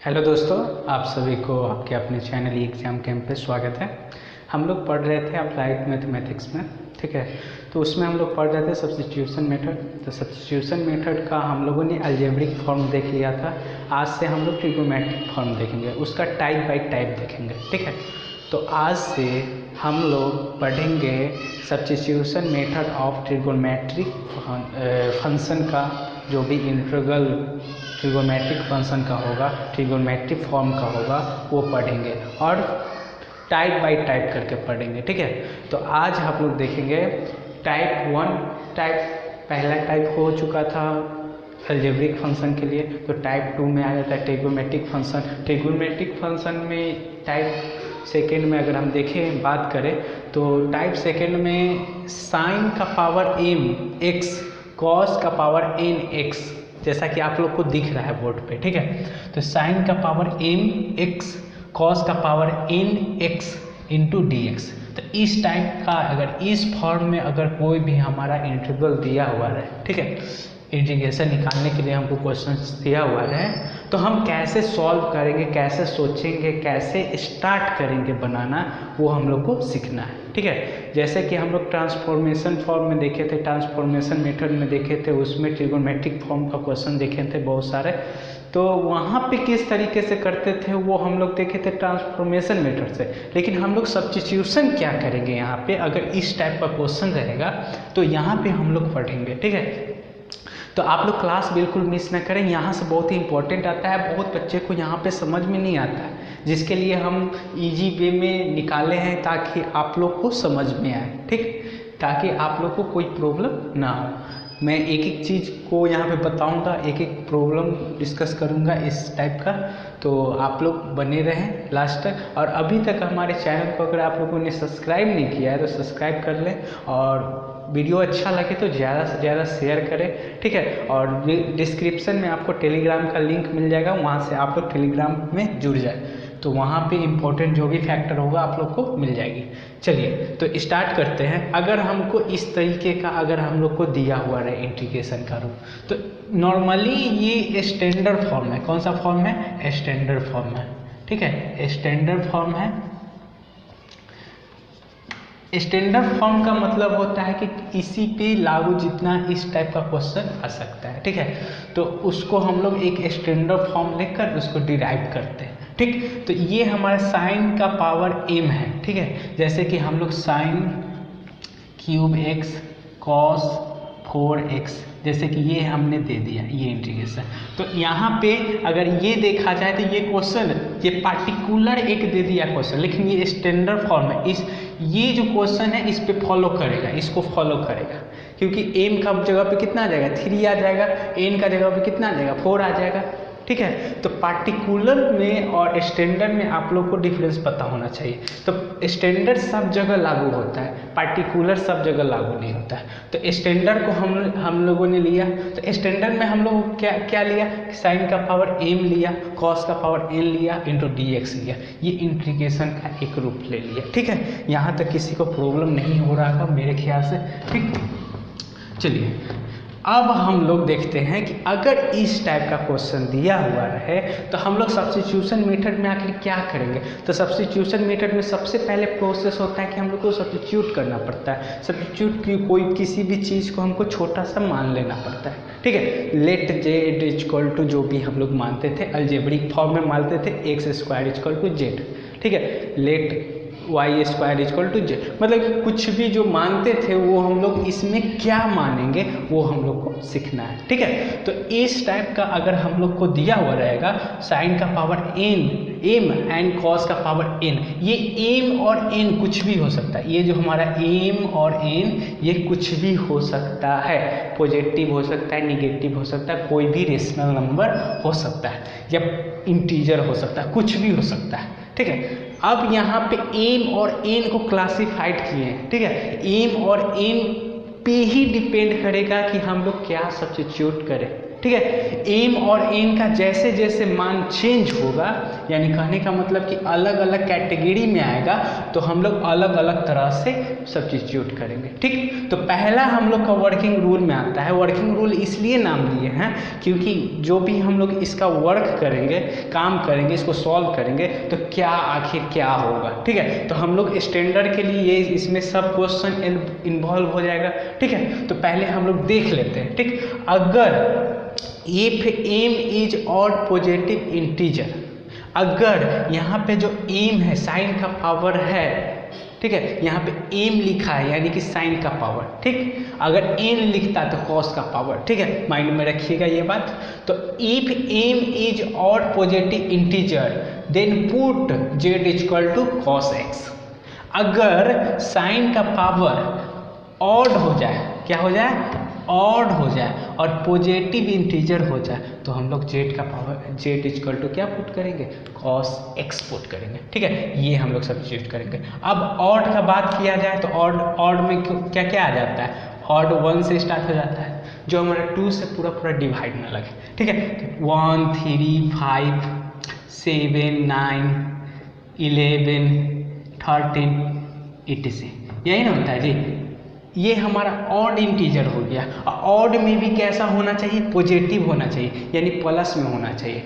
Hello दोस्तों, आप सभी को आपके अपने चैनल एग्जाम कैंप पे स्वागत है। हम लोग पढ़ रहे थे अप्लाइड मैथमेटिक्स में, ठीक है। तो उसमें हम लोग पढ़ रहे थे सब्स्टिट्यूशन मेथड। तो सब्स्टिट्यूशन मेथड का हम लोगों ने अलजेब्रिक फॉर्म देख लिया था। आज से हम लोग ट्रिगोनोमेट्रिक फॉर्म देखेंगे, उसका टाइप बाय टाइप देखेंगे, ठीक है। तो आज से हम लोग पढ़ेंगे substitution method of trigonometric function का, जो भी इंटीग्रल ट्रिगोनोमेट्रिक फंक्शन का होगा, ट्रिगोनोमेट्रिक फॉर्म का होगा, वो पढ़ेंगे और टाइप बाय टाइप करके पढ़ेंगे, ठीक है। तो आज हम लोग देखेंगे टाइप 1। पहला टाइप हो चुका था अलजेब्रिक फंक्शन के लिए, तो टाइप 2 में आ जाता है ट्रिगोनोमेट्रिक फंक्शन। ट्रिगोनोमेट्रिक फंक्शन में टाइप सेकेंड में अगर हम देखें बात करें तो टाइप सेकेंड में साइन का पावर m x कॉस का पावर n x, जैसा कि आप लोग को दिख रहा है बोर्ड पे, ठीक है। तो साइन का पावर m x कॉस का power n x into D x. तो इस टाइप का अगर इस फॉर्म में अगर कोई भी हमारा इंटीग्रल दिया हुआ है, ठीक है, इंटीग्रेशन निकालने के लिए हमको क्वेश्चन दिया हुआ है, तो हम कैसे सॉल्व करेंगे, कैसे सोचेंगे, कैसे स्टार्ट करेंगे बनाना, वो हम लोग को सीखना है, ठीक है। जैसे कि हम लोग ट्रांसफॉर्मेशन फॉर्म में देखे थे, ट्रांसफॉर्मेशन मेथड में देखे थे, उसमें ट्रिगोनोमेट्रिक फॉर्म का क्वेश्चन देखे थे बहुत सारे। तो वहाँ पे किस तरीके से करते थे वो हम लोग देखे थे ट्रांसफॉर्मेशन मेथड से। लेकिन हम लोग सब्स्टिट्यूशन क्या करेंगे यहाँ पे, अगर इस टाइप का क्वेश्चन रहेगा तो यहाँ पे हम लोग पढ़ेंगे, ठीक है। तो आप लोग क्लास बिल्कुल मिस ना करें, यहाँ से बहुत ही इंपॉर्टेंट आता है। बहुत बच्चे को यहाँ पे समझ में नहीं आता है, जिसके लिए हम इजी वे में निकाले हैं ताकि आप लोग को समझ में आए, ठीक, ताकि आप लोग को कोई प्रॉब्लम ना हो। मैं एक एक चीज़ को यहाँ पे बताऊँगा, एक एक प्रॉब्लम डिस्कस करूँगा इस टाइप का। तो आप लोग बने रहें लास्ट तक। और अभी तक हमारे चैनल को अगर आप लोगों ने सब्सक्राइब नहीं किया है तो सब्सक्राइब कर लें, और वीडियो अच्छा लगे तो ज़्यादा से ज़्यादा शेयर करें, ठीक है। और डिस्क्रिप्शन में आपको टेलीग्राम का लिंक मिल जाएगा, वहाँ से आप लोग टेलीग्राम में जुड़ जाए, तो वहाँ पे इम्पोर्टेंट जो भी फैक्टर होगा आप लोग को मिल जाएगी। चलिए तो स्टार्ट करते हैं। अगर हमको इस तरीके का अगर हम लोग को दिया हुआ रहे इंटीग्रेशन का रूप, तो नॉर्मली ये स्टैंडर्ड फॉर्म है। कौन सा फॉर्म है? स्टैंडर्ड फॉर्म है, ठीक है। स्टैंडर्ड फॉर्म है। स्टैंडर्ड फॉर्म का मतलब होता है कि इसी पे लागू जितना इस टाइप का क्वेश्चन आ सकता है, ठीक है। तो उसको हम लोग एक स्टैंडर्ड फॉर्म लेकर उसको डिराइव करते हैं, ठीक। तो ये हमारा साइन का पावर m है, ठीक है। जैसे कि हम लोग sine cube x cos 4x, जैसे कि ये हमने दे दिया ये इंटीग्रेशन। तो यहाँ पे अगर ये देखा जाए तो ये क्वेश्चन, ये पार्टिकुलर एक दे दिया क्वेश्चन, लेकिन ये स्टैंडर्ड फॉर्म है। ये जो क्वेश्चन है इस पे फॉलो करेगा, इसको फॉलो करेगा, क्योंकि m का जगह पे कितना आ जाएगा? 3 आ जाएगा, n का जगह पे कितना आ जाएगा? 4 आ जाएगा, ठीक है। तो पार्टिकुलर में और स्टैंडर्ड में आप लोग को डिफरेंस पता होना चाहिए। तो स्टैंडर्ड सब जगह लागू होता है, पार्टिकुलर सब जगह लागू नहीं होता है। तो स्टैंडर्ड को हम लोगों ने लिया। तो स्टैंडर्ड में हम लोग क्या लिया? साइन का पावर m लिया, कॉस का पावर n लिया, इंटू डी एक्स लिया। ये इंटीग्रेशन का एक रूप ले लिया, ठीक है। यहाँ तक किसी को प्रॉब्लम नहीं हो रहा था मेरे ख्याल से, ठीक। चलिए अब हम लोग देखते हैं कि अगर इस टाइप का क्वेश्चन दिया हुआ है तो हम लोग सब्स्टिट्यूशन मेथड में आखिर क्या करेंगे। तो सब्स्टिट्यूशन मेथड में सबसे पहले प्रोसेस होता है कि हम लोग को सब्स्टिट्यूट करना पड़ता है। सब्स्टिट्यूट की कोई किसी भी चीज़ को हमको छोटा सा मान लेना पड़ता है, ठीक है। लेट जेड इक्वल टू जो भी हम लोग मानते थे अलजेब्रिक फॉर्म में मानते थे x² इक्वल टू जेड, ठीक है। Late y² equal to Z, मतलब कुछ भी जो मानते थे वो हम लोग इसमें क्या मानेंगे वो हम लोग को सीखना है, ठीक है। तो इस टाइप का अगर हम लोग को दिया हुआ रहेगा साइन का पावर m एंड कॉस का पावर n, ये m और n कुछ भी हो सकता है। ये जो हमारा m और n ये कुछ भी हो सकता है, पॉजिटिव हो सकता है, निगेटिव हो सकता है, कोई भी रेशनल नंबर हो सकता है, या इंटीजर हो सकता है, कुछ भी हो सकता है, ठीक है। अब यहाँ पे m और n को क्लासिफाइड किए हैं, ठीक है। m और n पे ही डिपेंड करेगा कि हम लोग क्या सब्स्टिट्यूट करें, ठीक है। एम और एन का जैसे जैसे मान चेंज होगा, यानी कहने का मतलब कि अलग अलग कैटेगरी में आएगा, तो हम लोग अलग अलग तरह से सब्स्टिट्यूट करेंगे, ठीक। तो पहला हम लोग का वर्किंग रूल में आता है। वर्किंग रूल इसलिए नाम दिए हैं क्योंकि जो भी हम लोग इसका वर्क करेंगे, काम करेंगे, इसको सॉल्व करेंगे, तो क्या आखिर क्या होगा, ठीक है। तो हम लोग स्टैंडर्ड के लिए ये इसमें सब क्वेश्चन इन्वॉल्व हो जाएगा, ठीक है। तो पहले हम लोग देख लेते हैं, ठीक। अगर if M is odd positive integer, अगर यहाँ पे जो एम है साइन का पावर है, ठीक है, यहाँ पे एम लिखा है यानी कि साइन का पावर, ठीक। अगर एन लिखता है तो कॉस का पावर, ठीक है, माइंड में रखिएगा ये बात। तो if M is odd positive integer then put Z equal to cos X. अगर साइन का पावर ऑड हो जाए, क्या हो जाए, ऑड हो जाए और पॉजिटिव इंटीजर हो जाए, तो हम लोग जेड का पावर जेड इक्वल टू क्या पुट करेंगे, कॉस एक्स पुट करेंगे, ठीक है। ये हम लोग सब्स्टिट्यूट करेंगे। अब ऑड का बात किया जाए तो ऑड में क्या क्या आ जाता है, ऑड 1 से स्टार्ट हो जाता है, जो हमारा 2 से पूरा पूरा डिवाइड ना लगे, ठीक है। 1 3 5 7 9 11 13 86, यही ना होता है जी। ये हमारा ऑड इंटीजर हो गया। ऑड में भी कैसा होना चाहिए, पॉजिटिव होना चाहिए, यानी प्लस में होना चाहिए,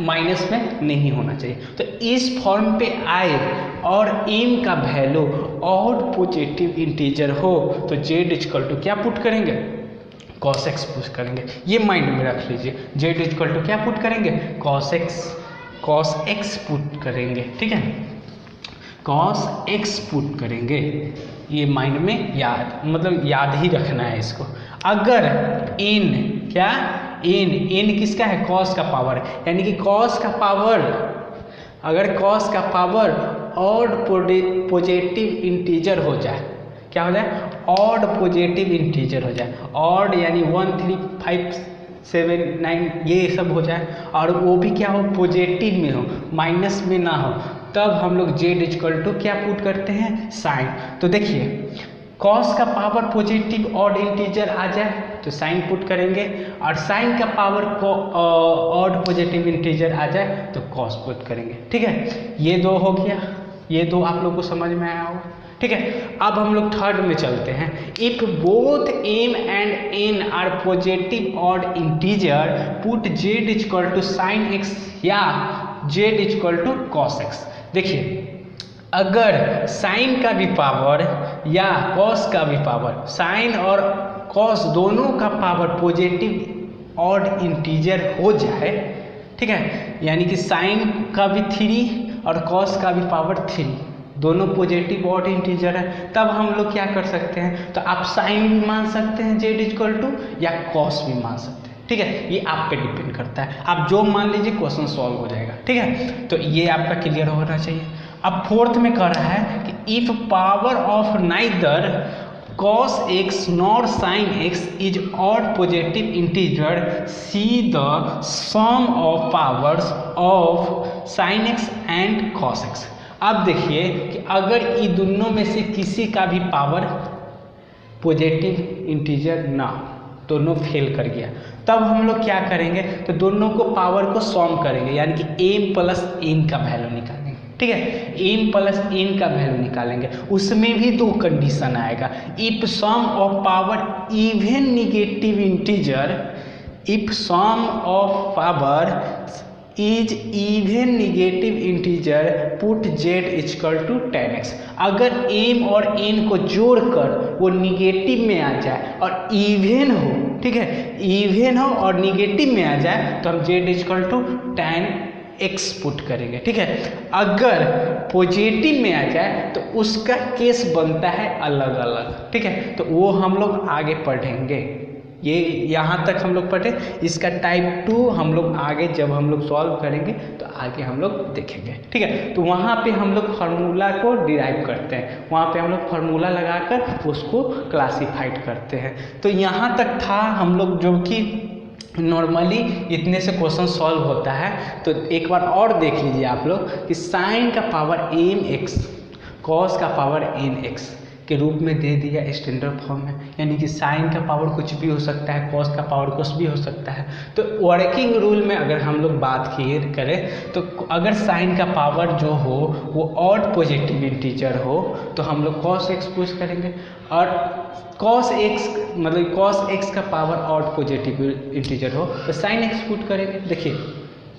माइनस में नहीं होना चाहिए। तो इस फॉर्म पे आए और एम का वैल्यू ऑड पॉजिटिव इंटीजर हो तो जेड इक्वल टू क्या पुट करेंगे, कॉस एक्स पुट करेंगे। ये माइंड में रख लीजिए, जेड इक्वल टू क्या पुट करेंगे, कॉस एक्स पुट करेंगे, ठीक है, कॉस एक्स पुट करेंगे। ये माइंड में याद ही रखना है इसको। अगर एन क्या, एन किसका है, कॉस का पावर, यानी कि कॉस का पावर, अगर कॉस का पावर ऑड पॉजिटिव इंटीजर हो जाए, क्या हो जाए, ऑड पॉजिटिव इंटीजर हो जाए, ऑड यानी 1 3 5 7 9 ये सब हो जाए, और वो भी क्या हो, पॉजिटिव में हो, माइनस में ना हो, तब हम लोग जेड इक्वल टू क्या पुट करते हैं, साइन। तो देखिए कॉस का पावर पॉजिटिव ऑड इंटीजर आ जाए तो साइन पुट करेंगे, और साइन का पावर ऑड पॉजिटिव इंटीजर आ जाए तो कॉस पुट करेंगे, ठीक है। ये दो हो गया, ये दो आप लोग को समझ में आया होगा, ठीक है। अब हम लोग थर्ड में चलते हैं। If both M and N are positive odd integer put Z equal to sine X या Z equal to cos X. देखिए अगर साइन का भी पावर या कॉस का भी पावर, साइन और कॉस दोनों का पावर पॉजिटिव ऑड इंटीजर हो जाए, ठीक है, यानी कि साइन का भी 3 और कॉस का भी पावर 3, दोनों पॉजिटिव ऑड इंटीजर है, तब हम लोग क्या कर सकते हैं, तो आप साइन भी मान सकते हैं जेड इक्वल टू, या कॉस भी मान सकते हैं, ठीक है। ये आप पे डिपेंड करता है, आप जो मान लीजिए क्वेश्चन सॉल्व हो जाएगा, ठीक है। तो ये आपका क्लियर होना चाहिए। अब फोर्थ में कह रहा है कि if power of neither cos x nor sin x is odd positive integer, see the sum of powers of sin x and cos x। अब देखिए कि अगर ये दोनों में से किसी का भी पावर पॉजिटिव इंटीजर ना हो, दोनों फेल कर गया, तब हम लोग क्या करेंगे, तो दोनों को पावर को सॉम करेंगे, यानी कि m प्लस n का वैल्यू निकालेंगे, ठीक है। m प्लस n का वैल्यू निकालेंगे, उसमें भी दो कंडीशन आएगा। If sum of power even negative integer, if sum of power is even negative integer put Z equal to 10x। अगर m और n को जोड़कर वो निगेटिव में आ जाए और इवन हो, ठीक है, इवन हो और निगेटिव में आ जाए तो हम Z equal to 10x put करेंगे, ठीक है। अगर पॉजिटिव में आ जाए तो उसका केस बनता है अलग अलग, ठीक है, तो वो हम लोग आगे पढ़ेंगे। ये यहाँ तक हम लोग पढ़े, इसका टाइप 2 हम लोग आगे जब हम लोग सॉल्व करेंगे तो आगे हम लोग देखेंगे, ठीक है। तो वहाँ पे हम लोग फार्मूला को डिराइव करते हैं, वहाँ पे हम लोग फार्मूला लगाकर उसको क्लासीफाइड करते हैं। तो यहाँ तक था हम लोग, जो कि नॉर्मली इतने से क्वेश्चन सॉल्व होता है। तो एक बार और देख लीजिए आप लोग कि साइन का पावर एम एक्स, कॉस का पावर एन एक्स, के रूप में दे दिया स्टैंडर्ड फॉर्म में, यानी कि साइन का पावर कुछ भी हो सकता है, कॉस का पावर कुछ भी हो सकता है। तो वर्किंग रूल में अगर हम लोग बात करें तो अगर साइन का पावर जो हो वो ऑड पॉजिटिव इंटीजर हो तो हम लोग कॉस एक्स पुट करेंगे, और कॉस एक्स मतलब कॉस एक्स का पावर ऑड पॉजिटिव इंटीजर हो तो साइन एक्स पुट करेंगे। देखिए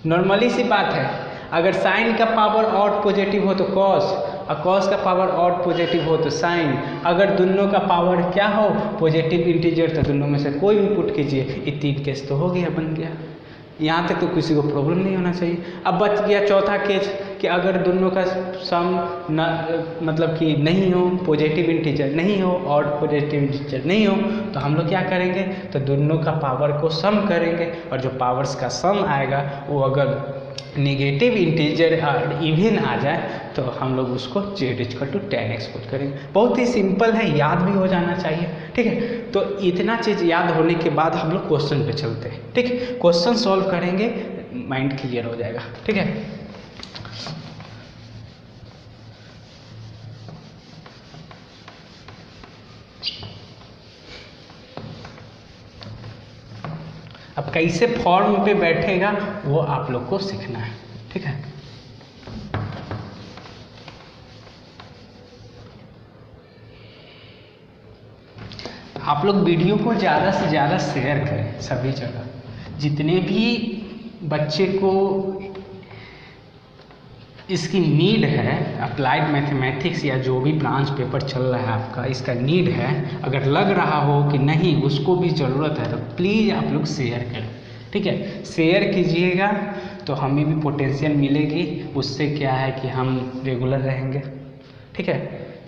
नॉर्मली सी बात है, अगर साइन का पावर ऑड पॉजिटिव हो तो कॉस, और कॉस का पावर ऑड पॉजिटिव हो तो साइन। अगर दोनों का पावर क्या हो पॉजिटिव इंटीजर तो दोनों में से कोई भी पुट कीजिए, ये 3 केस तो हो गया, बन गया। यहाँ तक तो किसी को प्रॉब्लम नहीं होना चाहिए। अब बच गया चौथा केस कि अगर दोनों का सम मतलब कि नहीं हो, पॉजिटिव इंटीजर नहीं हो और पॉजिटिव इंटीजर नहीं हो, तो हम लोग क्या करेंगे, तो दोनों का पावर को सम करेंगे, और जो पावर्स का सम आएगा वो अगर नेगेटिव इंटीजर और इवन आ जाए तो हम लोग उसको z=tan x पुट करेंगे। बहुत ही सिंपल है, याद भी हो जाना चाहिए, ठीक है। तो इतना चीज़ याद होने के बाद हम लोग क्वेश्चन पे चलते हैं, ठीक है। क्वेश्चन सॉल्व करेंगे, माइंड क्लियर हो जाएगा, ठीक है। अब कैसे फॉर्म पे बैठेगा वो आप लोग को सीखना है, ठीक है। आप लोग वीडियो को ज़्यादा से ज़्यादा शेयर करें सभी जगह, जितने भी बच्चे को इसकी नीड है, अप्लाइड मैथमेटिक्स या जो भी ब्रांच पेपर चल रहा है आपका, इसका नीड है, अगर लग रहा हो कि नहीं उसको भी ज़रूरत है तो प्लीज़ आप लोग शेयर करें, ठीक है। शेयर कीजिएगा तो हमें भी पोटेंशियल मिलेगी, उससे क्या है कि हम रेगुलर रहेंगे, ठीक है,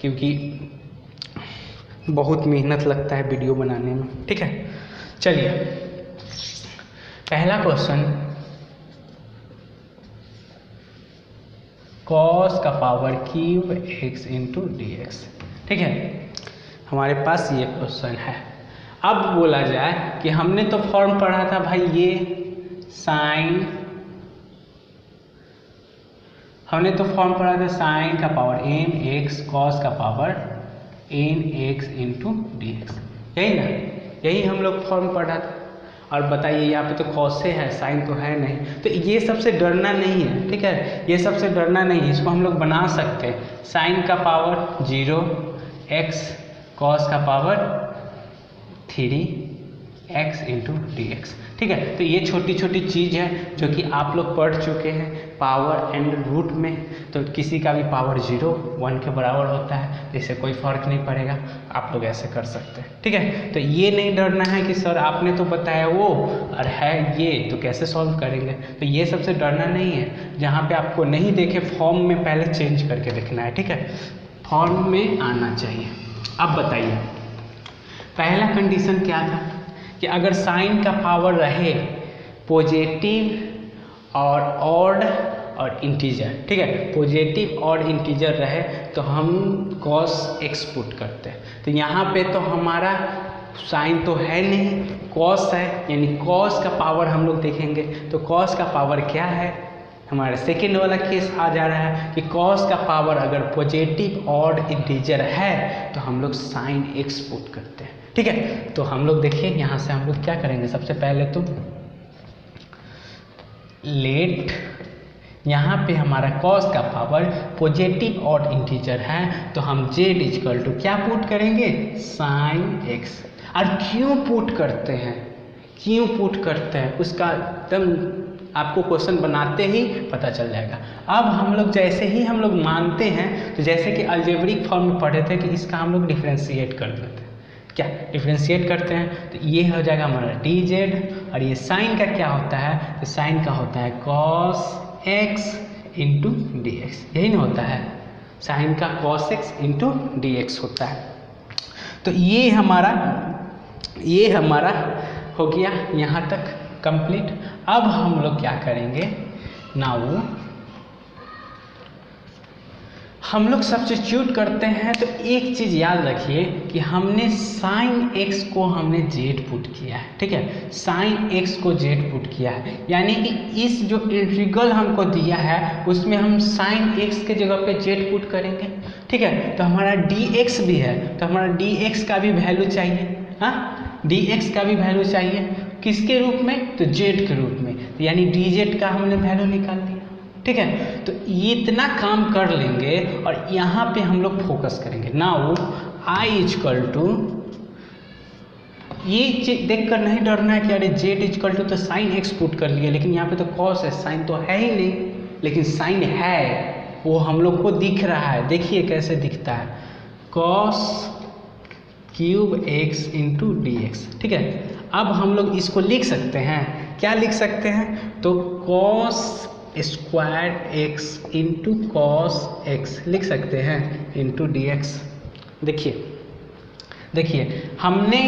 क्योंकि बहुत मेहनत लगता है वीडियो बनाने में, ठीक है। चलिए पहला क्वेश्चन, कॉस का power cube x into D x, ठीक है। हमारे पास ये क्वेश्चन है। अब बोला जाए कि हमने तो फॉर्म पढ़ा था भाई, ये साइन, हमने तो फॉर्म पढ़ा था साइन का पावर n x, कॉस का power n x into D X, यही ना, यही हम लोग फॉर्म पढ़ा था। और बताइए यहाँ पे तो कॉस से है, साइन तो है नहीं, तो ये सबसे डरना नहीं है, ठीक है, ये सबसे डरना नहीं है, इसको हम लोग बना सकते हैं। साइन का पावर 0 x, कॉस का power 3 x into D x, ठीक है। तो ये छोटी छोटी चीज़ है जो कि आप लोग पढ़ चुके हैं पावर एंड रूट में, तो किसी का भी पावर 0 1 के बराबर होता है, इससे कोई फ़र्क नहीं पड़ेगा, आप लोग ऐसे कर सकते हैं, ठीक है। तो ये नहीं डरना है कि सर आपने तो बताया वो और है ये तो कैसे सॉल्व करेंगे, तो ये सबसे डरना नहीं है। जहाँ पे आपको नहीं देखे फॉर्म में पहले चेंज करके देखना है, ठीक है, फॉर्म में आना चाहिए। अब बताइए पहला कंडीशन क्या था कि अगर साइन का पावर रहे पॉजिटिव और ऑड और इंटीजर, ठीक है, पॉजिटिव और इंटीजर रहे तो हम कॉस एक्स पुट करते हैं। तो यहाँ पे तो हमारा साइन तो है नहीं, कॉस है, यानी कॉस का पावर हम लोग देखेंगे तो कॉस का पावर क्या है, हमारा सेकेंड वाला केस आ जा रहा है कि कॉस का पावर अगर पॉजिटिव ऑड इंटीजर है तो हम लोग साइन एक्स पुट करते हैं, ठीक है। तो हम लोग देखिए यहाँ से हम लोग क्या करेंगे, सबसे पहले तो लेट, यहाँ पे हमारा कॉस का पावर पॉजिटिव ऑड इंटीजर है तो हम z क्या पुट करेंगे, साइन एक्स। और क्यों पुट करते हैं, क्यों पुट करते हैं उसका एकदम आपको क्वेश्चन बनाते ही पता चल जाएगा। अब हम लोग जैसे ही हम लोग मानते हैं, तो जैसे कि अलजेब्रिक फॉर्म में पढ़े थे कि इसका हम लोग डिफ्रेंशिएट कर देते हैं, क्या डिफ्रेंशिएट करते हैं तो ये हो जाएगा हमारा डी जेड, और ये साइन का क्या होता है, तो साइन का होता है cos x into D X, यही ना होता है, साइन का cos x into D x होता है। तो ये हमारा हो गया यहाँ तक कंप्लीट। अब हम लोग क्या करेंगे, नाउ हम लोग सब्स्टिट्यूट करते हैं। तो एक चीज़ याद रखिए कि हमने साइन एक्स को हमने जेड पुट किया है, ठीक है, साइन एक्स को जेड पुट किया है, यानी कि इस जो इंटीग्रल हमको दिया है उसमें हम साइन एक्स के जगह पे जेड पुट करेंगे, ठीक है। तो हमारा dx भी है, तो हमारा dx का भी वैल्यू चाहिए, हाँ dx का भी वैल्यू चाहिए, किसके रूप में, तो z के रूप में, तो यानी dz का हमने वैल्यू निकाल दिया, ठीक है। तो इतना काम कर लेंगे और यहाँ पे हम लोग फोकस करेंगे। नाउ i इक्वल टू, ये देख कर नहीं डरना है कि अरे z इक्वल टू तो साइन x पुट कर लिया, लेकिन यहाँ पे तो cos है, साइन तो है ही नहीं, लेकिन साइन है, वो हम लोग को दिख रहा है। देखिए कैसे दिखता है, cos cube x into D x, ठीक है। अब हम लोग इसको लिख सकते हैं, क्या लिख सकते हैं, तो cos square x into cos x लिख सकते हैं इंटू डी एक्स। देखिए हमने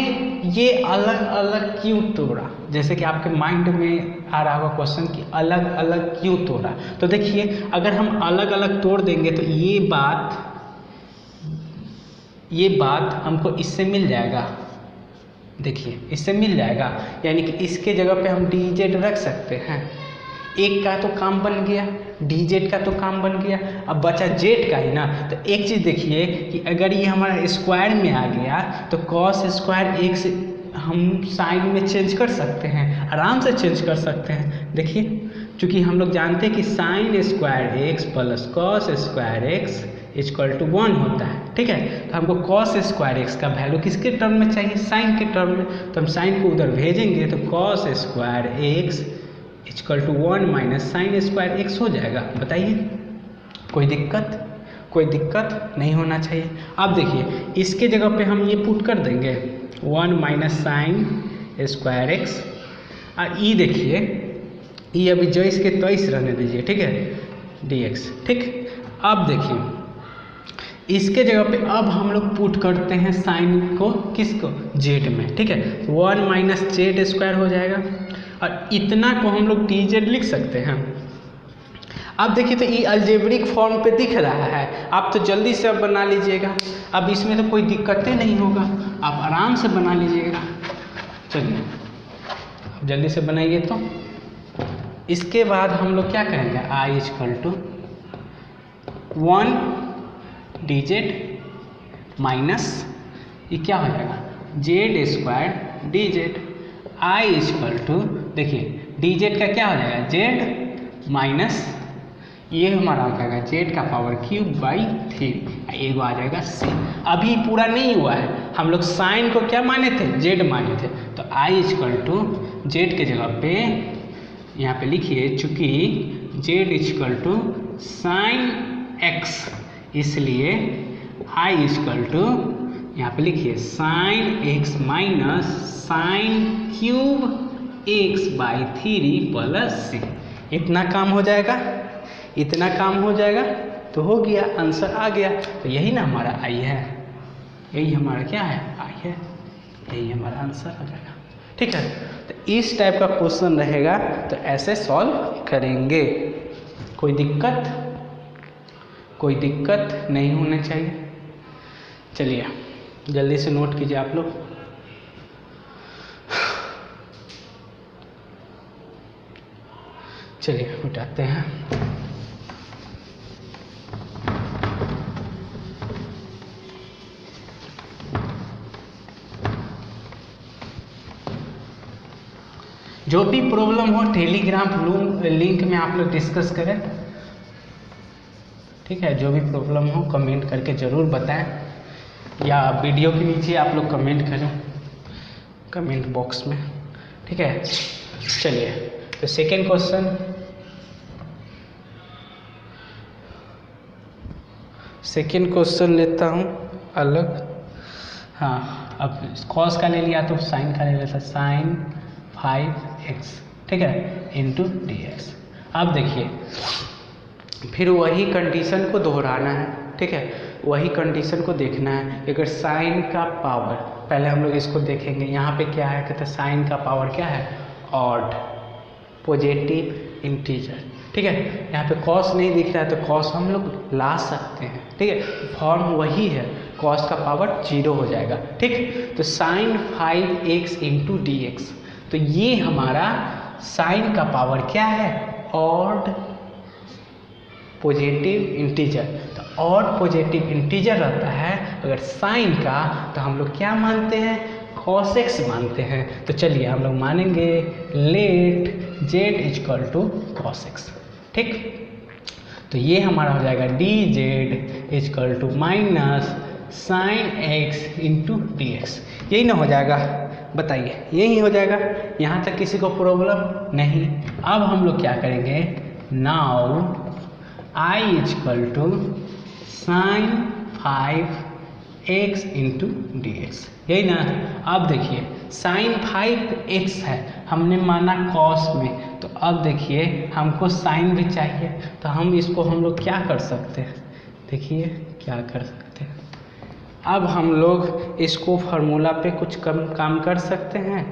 ये अलग अलग क्यों तोड़ा, जैसे कि आपके माइंड में आ रहा होगा क्वेश्चन कि अलग अलग क्यों तोड़ा। तो देखिए अगर हम अलग अलग तोड़ देंगे तो ये बात हमको इससे मिल जाएगा, देखिए इससे मिल जाएगा, यानी कि इसके जगह पे हम डी जेड रख सकते हैं, एक का तो काम बन गया, डी जेड का तो काम बन गया, अब बचा जेड का ही ना। तो एक चीज़ देखिए कि अगर ये हमारा स्क्वायर में आ गया तो कॉस स्क्वायर एक्स हम साइन में चेंज कर सकते हैं, आराम से चेंज कर सकते हैं। देखिए चूँकि हम लोग जानते हैं कि sine square X plus cos square X equal to 1 होता है, ठीक है। तो हमको कॉस स्क्वायर एक्स का वैल्यू किसके टर्म में चाहिए, साइन के टर्म में, तो हम साइन को उधर भेजेंगे तो cos square X equal to 1 minus sine square X हो जाएगा। बताइए कोई दिक्कत नहीं होना चाहिए। अब देखिए इसके जगह पे हम ये पुट कर देंगे 1 माइनस साइन स्क्वायर एक्स, और ये देखिए ये अभी जैस के तैस रहने दीजिए, ठीक है, डी एक्स, ठीक। अब देखिए इसके जगह पे अब हम लोग पुट करते हैं साइन को, किसको, जेड में, ठीक है। 1 माइनस जेड स्क्वायर हो जाएगा, और इतना को हम लोग डी जेड लिख सकते हैं। अब देखिए तो ये अलजेब्रिक फॉर्म पे दिख रहा है, आप तो जल्दी से अब बना लीजिएगा, अब इसमें तो कोई दिक्कतें नहीं होगा, आप आराम से बना लीजिएगा। चलिए अब जल्दी से बनाइए। तो इसके बाद हम लोग क्या करेंगे, I equal to 1 D Z minus ये क्या हो जाएगा, Z square D Z, I equal to, देखिए डी जेड का क्या हो जाएगा, जेड माइनस ये हमारा आ जाएगा जेड का पावर क्यूब बाई 3, एगो आ जाएगा सी। अभी पूरा नहीं हुआ है, हम लोग साइन को क्या माने थे, जेड माने थे, तो आई इक्वल टू जेड के जगह पे यहाँ पे लिखिए, चूँकि Z equal to sine X, इसलिए आई इक्वल टू यहाँ पे लिखिए sine X minus sine cube X by 3 plus C. इतना काम हो जाएगा, इतना काम हो जाएगा तो हो गया, आंसर आ गया। तो यही ना हमारा आई है, यही हमारा क्या है, आई है, यही हमारा आंसर आ जाएगा, ठीक है। तो इस टाइप का क्वेश्चन रहेगा तो ऐसे सॉल्व करेंगे, कोई दिक्कत नहीं होना चाहिए। चलिए जल्दी से नोट कीजिए आप लोग। चलिए उठाते हैं। जो भी प्रॉब्लम हो टेलीग्राम लिंक में आप लोग डिस्कस करें, ठीक है। जो भी प्रॉब्लम हो कमेंट करके ज़रूर बताएं, या वीडियो के नीचे आप लोग कमेंट करें कमेंट बॉक्स में, ठीक है। चलिए तो सेकेंड क्वेश्चन लेता हूँ अलग। हाँ, अब कॉस का ले लिया तो साइन का ले लेता, साइन 5x, ठीक है, इंटू डी एक्स। अब देखिए फिर वही कंडीशन को दोहराना है, ठीक है, वही कंडीशन को देखना है। अगर साइन का पावर, पहले हम लोग इसको देखेंगे, यहाँ पे क्या है, कहते हैं साइन का पावर क्या है, ऑड, पॉजिटिव इंटीजर, ठीक है। यहाँ पे कॉस नहीं दिख रहा है तो कॉस हम लोग ला सकते हैं, ठीक है, फॉर्म वही है, कॉस का पावर 0 हो जाएगा, ठीक। तो sign 5x into D x, तो ये हमारा साइन का पावर क्या है, ऑड पॉजिटिव इंटीजर। तो ऑड पॉजिटिव इंटीजर रहता है अगर साइन का, तो हम लोग क्या मानते हैं, cos x मानते हैं। तो चलिए हम लोग मानेंगे let z equal to cos x। ठीक, तो ये हमारा हो जाएगा dz equal to minus sine x into D X. यही ना हो जाएगा, बताइए, यही हो जाएगा। यहाँ तक किसी को प्रॉब्लम नहीं। अब हम लोग क्या करेंगे, now i equal to sine 5x into D X, यही ना। अब देखिए साइन 5x है, हमने माना कॉस में, तो अब देखिए हमको साइन भी चाहिए, तो हम इसको हम लोग क्या कर सकते हैं, देखिए क्या कर सकते हैं। अब हम लोग इसको फार्मूला पे कुछ काम कर सकते हैं,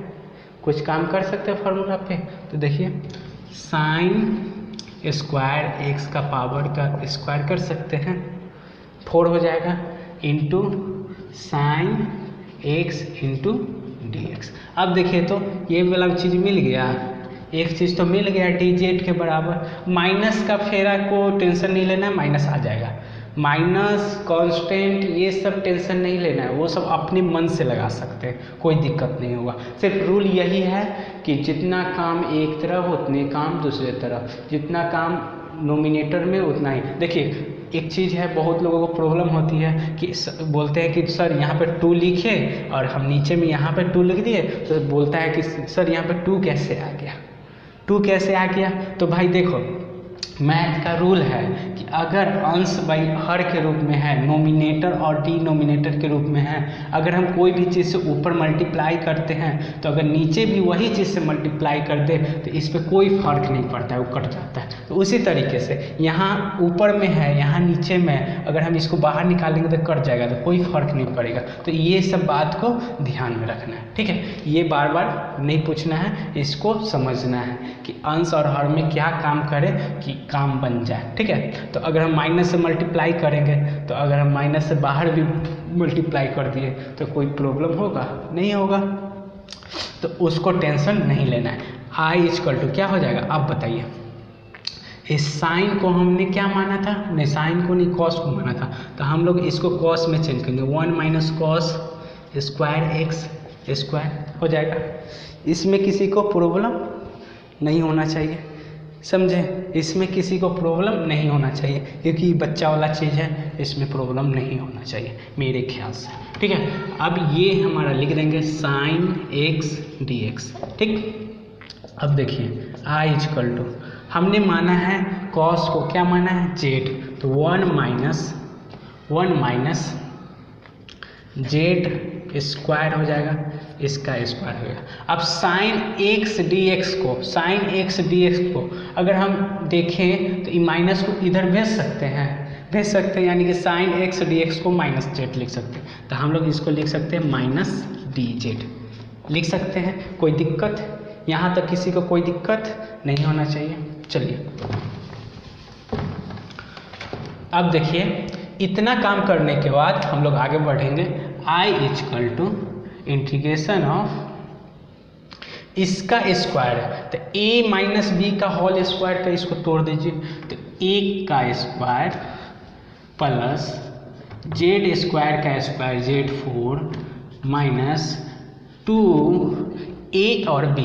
कुछ काम कर सकते हैं फार्मूला पे। तो देखिए साइन स्क्वायर एक्स का पावर का स्क्वायर कर सकते हैं, 4 हो जाएगा, into sine X into D x. अब देखिए तो ये वाला चीज़ मिल गया, एक चीज़ तो मिल गया डी जेड के बराबर। माइनस का फेरा को टेंशन नहीं लेना है, माइनस आ जाएगा, माइनस कांस्टेंट ये सब टेंशन नहीं लेना है, वो सब अपने मन से लगा सकते हैं, कोई दिक्कत नहीं होगा। सिर्फ रूल यही है कि जितना काम एक तरफ उतने काम दूसरे तरफ, जितना काम नोमिनेटर में उतना ही। देखिए एक चीज़ है, बहुत लोगों को प्रॉब्लम होती है कि बोलते हैं कि सर यहाँ पे 2 लिखे और हम नीचे में यहाँ पे 2 लिख दिए, तो बोलता है कि सर यहाँ पे 2 कैसे आ गया, 2 कैसे आ गया। तो भाई देखो मैथ का रूल है कि अगर अंश बाई हर के रूप में है, नोमिनेटर और डिनोमिनेटर के रूप में है, अगर हम कोई भी चीज़ से ऊपर मल्टीप्लाई करते हैं तो अगर नीचे भी वही चीज़ से मल्टीप्लाई कर दे तो इस पर कोई फर्क नहीं पड़ता है, वो कट जाता है। तो उसी तरीके से यहाँ ऊपर में है, यहाँ नीचे में, अगर हम इसको बाहर निकालेंगे तो कट जाएगा, तो कोई फर्क नहीं पड़ेगा। तो ये सब बात को ध्यान में रखना है, ठीक है। ये बार बार नहीं पूछना है, इसको समझना है कि अंश और हर में क्या काम करे कि काम बन जाए, ठीक है। तो अगर हम माइनस से मल्टीप्लाई करेंगे, तो अगर हम माइनस से बाहर भी मल्टीप्लाई कर दिए तो कोई प्रॉब्लम होगा, नहीं होगा, तो उसको टेंशन नहीं लेना है। आई इक्वल टू क्या हो जाएगा, आप बताइए। इस साइन को हमने क्या माना था, नहीं साइन को नहीं कॉस को माना था, तो हम लोग इसको कॉस में चेंज करेंगे, 1 minus cos square x square हो जाएगा। इसमें किसी को प्रॉब्लम नहीं होना चाहिए, समझे, इसमें किसी को प्रॉब्लम नहीं होना चाहिए, क्योंकि बच्चा वाला चीज़ है, इसमें प्रॉब्लम नहीं होना चाहिए मेरे ख्याल से, ठीक है। अब ये हमारा लिख देंगे साइन एक्स डी एक्स, ठीक। अब देखिए आई इक्वल टू हमने माना है कॉस को, क्या माना है जेड, तो 1 माइनस जेड स्क्वायर हो जाएगा, इसका स्क्वायर हो जाएगा। अब साइन एक्स डी एक्स को, साइन एक्स डी एक्स को अगर हम देखें तो ये माइनस को इधर भेज सकते हैं, यानी कि साइन एक्स डी एक्स को माइनस जेड लिख सकते हैं। तो हम लोग इसको लिख सकते हैं माइनस डी जेड, लिख सकते हैं, कोई दिक्कत, यहाँ तक किसी को कोई दिक्कत नहीं होना चाहिए। चलिए अब देखिए इतना काम करने के बाद हम लोग आगे बढ़ेंगे। आई इक्वल टू इंटीग्रेशन ऑफ इसका स्क्वायर है, तो a माइनस बी का होल स्क्वायर पे इसको तोड़ दीजिए, तो a का स्क्वायर प्लस जेड स्क्वायर का स्क्वायर जेड 4 माइनस 2a और b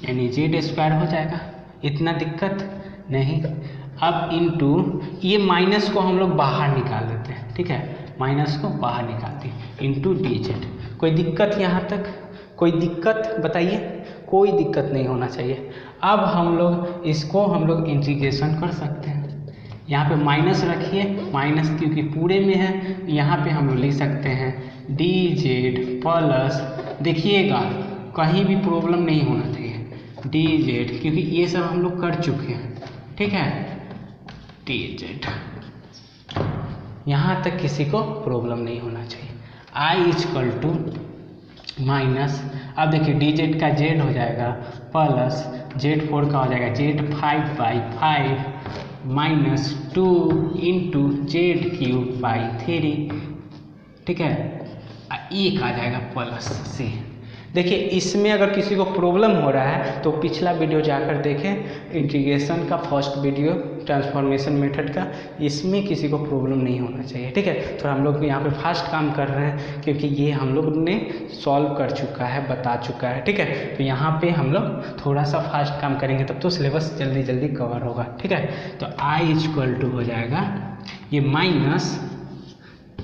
यानी जेड स्क्वायर हो जाएगा, इतना दिक्कत नहीं। अब इनटू ये माइनस को हम लोग बाहर निकाल देते हैं, ठीक है, माइनस को बाहर निकालते हैं, इंटू डी जेड। कोई दिक्कत यहाँ तक, कोई दिक्कत बताइए, कोई दिक्कत नहीं होना चाहिए। अब हम लोग इसको हम लोग इंटीग्रेशन कर सकते हैं, यहाँ पे माइनस रखिए, माइनस क्योंकि पूरे में है, यहाँ पे हम लोग लिख सकते हैं डी जेड प्लस, देखिएगा कहीं भी प्रॉब्लम नहीं होना चाहिए, डी जेड, क्योंकि ये सब हम लोग कर चुके हैं, ठीक है, डी जेड, यहाँ तक किसी को प्रॉब्लम नहीं होना चाहिए। आई इक्वल टू माइनस, अब देखिए डी जेड का जेड हो जाएगा प्लस जेड 4 का हो जाएगा Z 5/5 minus 2 into Z cube by 3, ठीक है, एक आ जाएगा प्लस सी, देखिए इसमें अगर किसी को प्रॉब्लम हो रहा है तो पिछला वीडियो जाकर देखें, इंटीग्रेशन का फर्स्ट वीडियो ट्रांसफॉर्मेशन मेथड का, इसमें किसी को प्रॉब्लम नहीं होना चाहिए। ठीक है, तो हम लोग यहाँ पे फास्ट काम कर रहे हैं क्योंकि ये हम लोग ने सॉल्व कर चुका है, बता चुका है। ठीक है, तो यहाँ पे हम लोग थोड़ा सा फास्ट काम करेंगे तब तो सिलेबस जल्दी जल्दी कवर होगा। ठीक है, तो आई इक्वल टू हो जाएगा ये माइनस,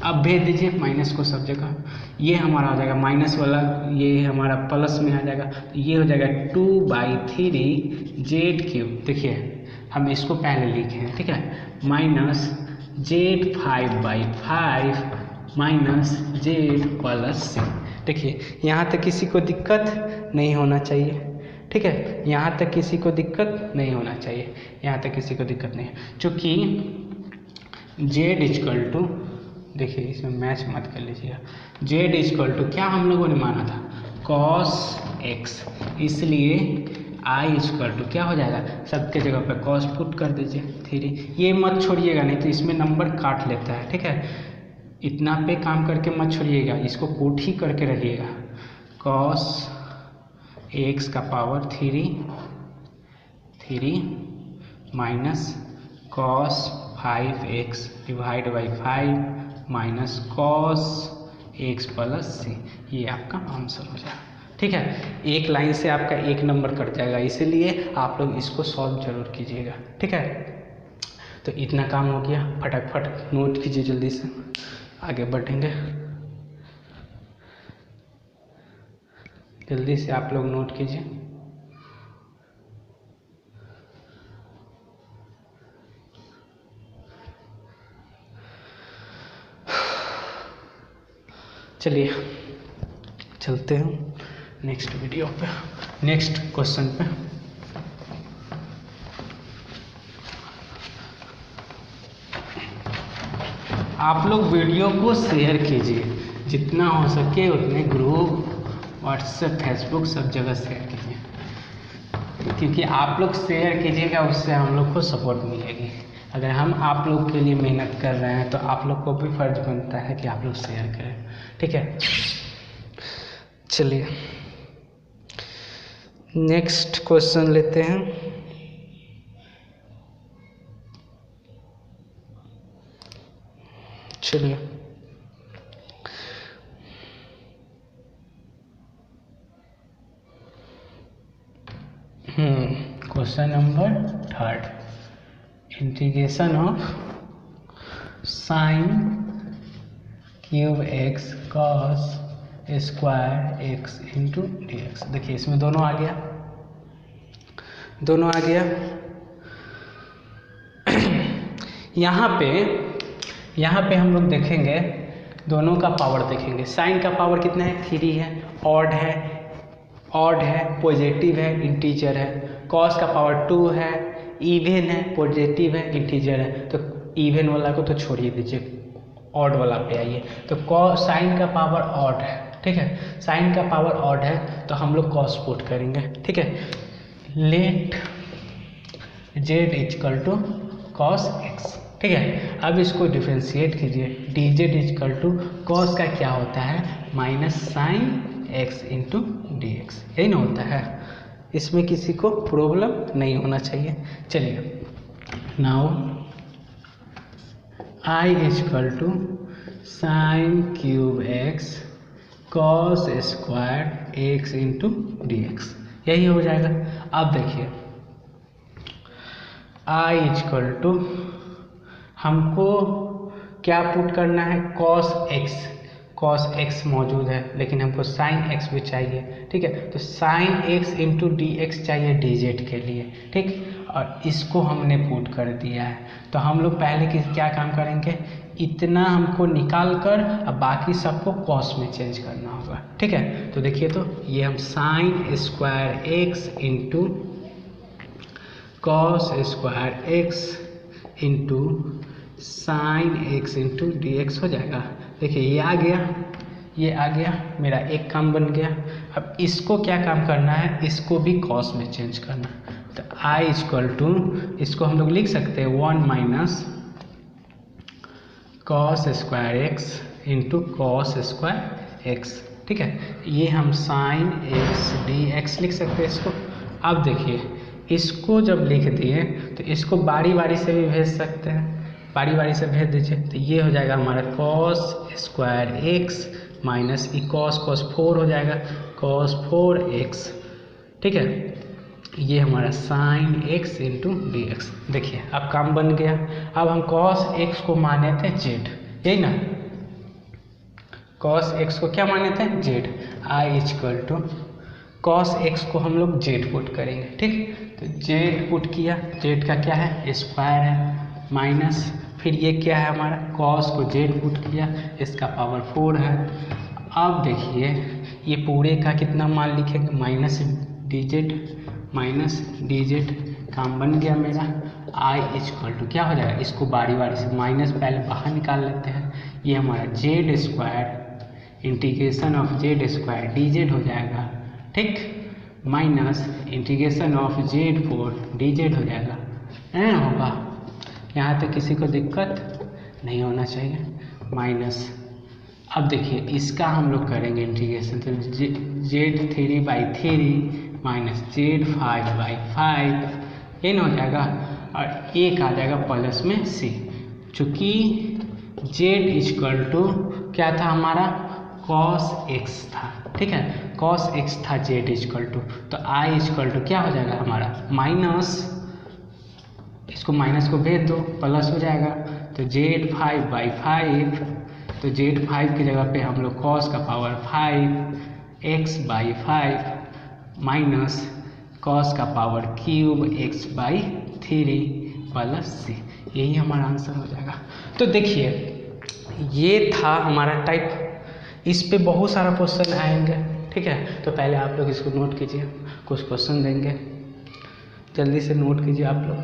अब भेज दीजिए माइनस को सब जगह, ये हमारा हो जाएगा माइनस वाला, ये हमारा प्लस में आ जाएगा, तो ये हो जाएगा 2/3 जेड क्यूब। देखिए हम इसको पहले लिखे हैं, ठीक है, minus Z 5/5 minus Z plus C. देखिए यहाँ तक किसी को दिक्कत नहीं होना चाहिए। ठीक है, यहाँ तक किसी को दिक्कत नहीं होना चाहिए, यहाँ तक किसी को दिक्कत नहीं है, चूँकि जेड इक्वल टू, देखिए इसमें मैच मत कर लीजिएगा, जेड इक्वल टू क्या हम लोगों ने माना था, कॉस एक्स, इसलिए आई इक्वल टू क्या हो जाएगा, सबके जगह पे कॉस पुट कर दीजिए 3। ये मत छोड़िएगा नहीं तो इसमें नंबर काट लेता है। ठीक है, इतना पे काम करके मत छोड़िएगा, इसको पुट ही करके रहिएगा। कॉस एक्स का power 3 minus cos 5x divide by 5 minus cos X plus C, ये आपका आंसर हो जाएगा। ठीक है, एक लाइन से आपका एक नंबर कट जाएगा, इसीलिए आप लोग इसको सॉल्व जरूर कीजिएगा। ठीक है, तो इतना काम हो गया, फटाफट नोट कीजिए, जल्दी से आगे बढ़ेंगे, जल्दी से आप लोग नोट कीजिए। चलिए चलते हैं नेक्स्ट वीडियो पे, नेक्स्ट क्वेश्चन पे। आप लोग वीडियो को शेयर कीजिए, जितना हो सके उतने ग्रुप, व्हाट्सएप, फेसबुक सब जगह शेयर कीजिए, क्योंकि आप लोग शेयर कीजिएगा उससे हम लोग को सपोर्ट मिलेगी। अगर हम आप लोग के लिए मेहनत कर रहे हैं तो आप लोग को भी फर्ज बनता है कि आप लोग शेयर करें। ठीक है, चलिए नेक्स्ट क्वेश्चन लेते हैं। चलिए question number 3, integration of sine cube X cos square X into D X. देखिए इसमें दोनों आ गया, दोनों आ गया। यहाँ पे हम लोग देखेंगे, दोनों का पावर देखेंगे। साइन का पावर कितना है, 3 है, ऑड है, पॉजिटिव है, इंटीजर है। कॉस का पावर 2 है, इवन है, पॉजिटिव है, इंटीजर है। तो इवन वाला को तो छोड़िए दीजिए, ऑड वाला पे आइए। तो साइन का पावर ऑड है, ठीक है, साइन का पावर ऑड है तो हम लोग कॉस पुट करेंगे। ठीक है, let Z equal to cos X. ठीक है, अब इसको डिफ्रेंशिएट कीजिए, D Z equal to cos का क्या होता है, minus sine X into D X, यही ना होता है। इसमें किसी को प्रॉब्लम नहीं होना चाहिए। चलिए now I equal to sine cube X cos square X into D X, यही हो जाएगा। अब देखिए आई इक्वल टू हमको क्या पुट करना है, कॉस एक्स मौजूद है लेकिन हमको साइन एक्स भी चाहिए। ठीक है, तो sign X into D x चाहिए डी जेड के लिए। ठीक, और इसको हमने पुट कर दिया है। तो हम लोग पहले क्या काम करेंगे, इतना हमको निकाल कर अब बाकी सबको कॉस में चेंज करना होगा। ठीक है, तो देखिए, तो ये हम sign square X into cos square X into sine X into D x हो जाएगा। देखिए ये आ गया, ये आ गया, मेरा एक काम बन गया। अब इसको क्या काम करना है, इसको भी कॉस में चेंज करना है। तो आई इक्वल टू, इसको हम लोग लिख सकते हैं 1 minus cos square X into cos square x. ठीक है, ये हम साइन एक्स डी एक्स लिख सकते हैं इसको। अब देखिए इसको जब लिख दिए तो इसको बारी बारी से भी भेज सकते हैं, बारी बारी से भेज दीजिए तो ये हो जाएगा हमारा cos square X minus E cos cos 4 हो जाएगा कॉस 4x, ठीक है। ये हमारा sine x into D X. देखिए अब काम बन गया। अब हम कॉस x को माने थे जेड, यही ना, कॉस x को क्या माने थे Z, I equal to cos x को हम लोग जेड पुट करेंगे, ठीक। तो जेड पुट किया, जेड का क्या है स्क्वायर है माइनस, फिर ये क्या है हमारा कॉस को जेड पुट किया, इसका पावर 4 है। अब देखिए ये पूरे का कितना मान लिखेंगे माइनस डी जेड, काम बन गया मेरा। आई इक्वल टू क्या हो जाएगा, इसको बारी बारी से माइनस पहले बाहर निकाल लेते हैं, ये हमारा Z square integration of Z square D Z हो जाएगा, ठीक, minus integration of Z 4 D Z हो जाएगा, है होगा। यहाँ तक किसी को दिक्कत नहीं होना चाहिए, माइनस। अब देखिए इसका हम लोग करेंगे इंटीग्रेशन, तो Z3/3 माइनस Z5/5 ये ना हो जाएगा, और एक आ जाएगा प्लस में C, चूँकि Z इक्वल टू क्या था हमारा cos x था, ठीक है, cos x था Z इक्वल टू, तो I इक्वल टू क्या हो जाएगा हमारा माइनस, इसको माइनस को भेज दो प्लस हो जाएगा, तो Z5/5, तो Z5 की जगह पे हम लोग cos का पावर 5x/5 माइनस cos का power cube x/3 plus C, यही हमारा आंसर हो जाएगा। तो देखिए ये था हमारा टाइप, इस पे बहुत सारा क्वेश्चन आएंगे, ठीक है। तो पहले आप लोग इसको नोट कीजिए, कुछ क्वेश्चन देंगे, जल्दी से नोट कीजिए आप लोग।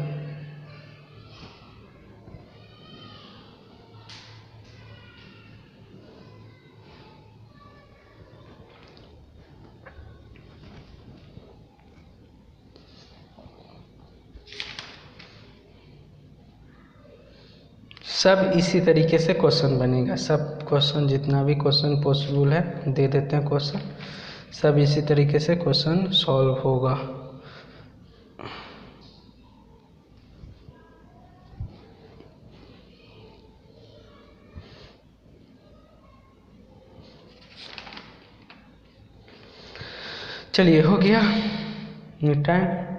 सब इसी तरीके से क्वेश्चन बनेगा, सब क्वेश्चन जितना भी क्वेश्चन पॉसिबल है दे देते हैं क्वेश्चन, सब इसी तरीके से क्वेश्चन सॉल्व होगा। चलिए हो गया time.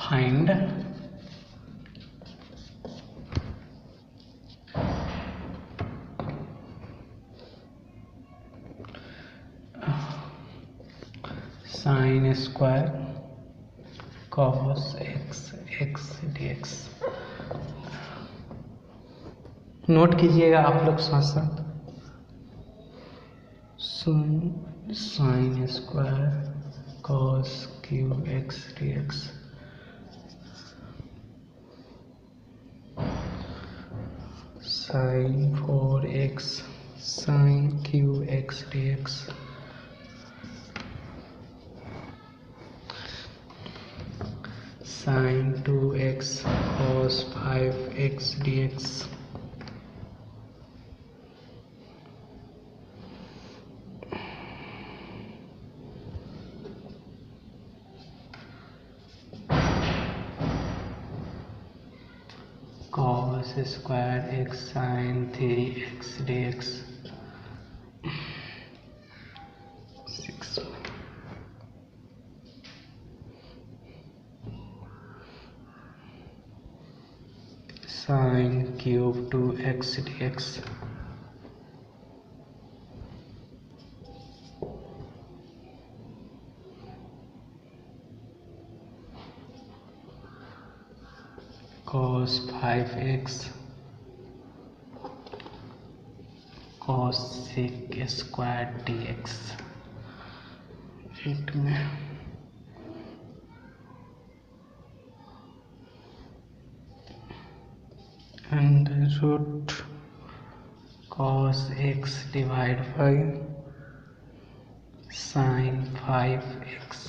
Find sin square cos x dx। Note कीजिएगा आप लोग साथ साथ, sin square cos cube x dx, sin 4x sin cube x dx, sin 2x cos 5x dx, cos square x sin 3x dx, 6 sin cube 2x dx, cos 5x cos sec square dx into में under root cos x divide by sin 5x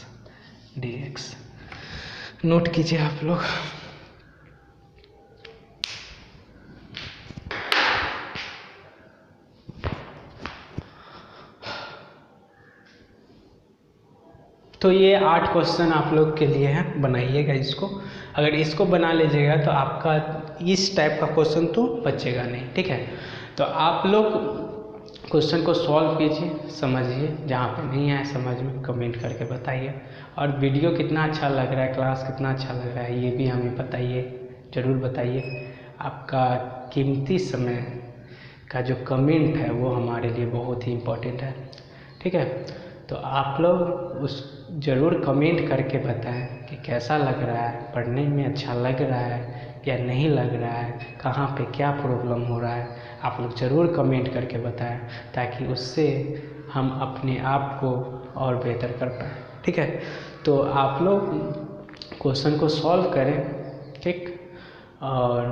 dx। Note कीजिए आप लोग। तो ये 8 question आप लोग के लिए हैं, बनाइएगा इसको। अगर इसको बना लीजिएगा तो आपका इस टाइप का क्वेश्चन तो बचेगा नहीं, ठीक है। तो आप लोग क्वेश्चन को सॉल्व कीजिए, समझिए, जहाँ पे नहीं आए समझ में कमेंट करके बताइए। और वीडियो कितना अच्छा लग रहा है, क्लास कितना अच्छा लग रहा है, ये भी हमें बताइए, ज़रूर बताइए। आपका कीमती समय का जो कमेंट है वो हमारे लिए बहुत ही इम्पोर्टेंट है, ठीक है। तो आप लोग उस ज़रूर कमेंट करके बताएं कि कैसा लग रहा है, पढ़ने में अच्छा लग रहा है या नहीं लग रहा है, कहाँ पे क्या प्रॉब्लम हो रहा है। आप लोग ज़रूर कमेंट करके बताएं ताकि उससे हम अपने आप को और बेहतर कर पाएँ, ठीक है। तो आप लोग क्वेश्चन को सॉल्व करें, ठीक। और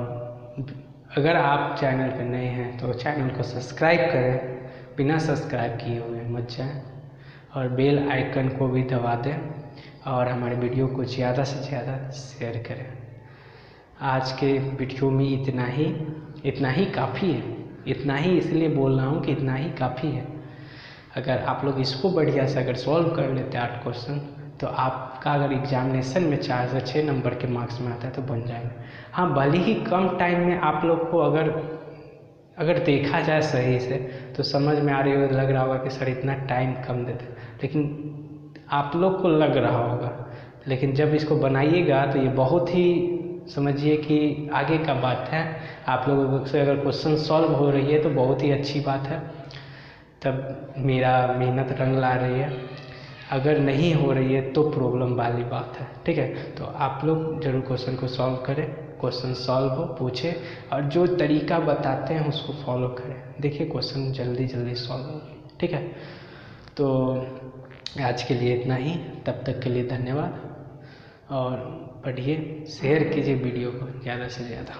अगर आप चैनल पे नए हैं तो चैनल को सब्सक्राइब करें, बिना सब्सक्राइब किए हुए मत जाएं, और बेल आइकन को भी दबा दें और हमारे वीडियो को ज़्यादा से ज़्यादा शेयर करें। आज के वीडियो में इतना ही काफ़ी है। इतना ही इसलिए बोल रहा हूँ कि इतना ही काफ़ी है। अगर आप लोग इसको बढ़िया से अगर सॉल्व कर लेते 8 क्वेश्चन तो आपका अगर एग्जामिनेशन में 4 से 6 नंबर के मार्क्स में आता है तो बन जाएगा। हाँ, भले ही कम टाइम में आप लोग को अगर देखा जाए सही से तो समझ में आ रही हो, लग रहा होगा कि सर इतना टाइम कम देते, लेकिन आप लोग को लग रहा होगा, लेकिन जब इसको बनाइएगा तो ये बहुत ही समझिए कि आगे का बात है। आप लोगों से अगर क्वेश्चन सॉल्व हो रही है तो बहुत ही अच्छी बात है, तब मेरा मेहनत रंग ला रही है। अगर नहीं हो रही है तो प्रॉब्लम वाली बात है, ठीक है। तो आप लोग ज़रूर क्वेश्चन को सॉल्व करें, क्वेश्चन सॉल्व हो पूछे और जो तरीका बताते हैं उसको फॉलो करें। देखिए क्वेश्चन जल्दी सॉल्व हो, ठीक है। तो आज के लिए इतना ही, तब तक के लिए धन्यवाद। और पढ़िए, शेयर कीजिए वीडियो को ज़्यादा से ज़्यादा।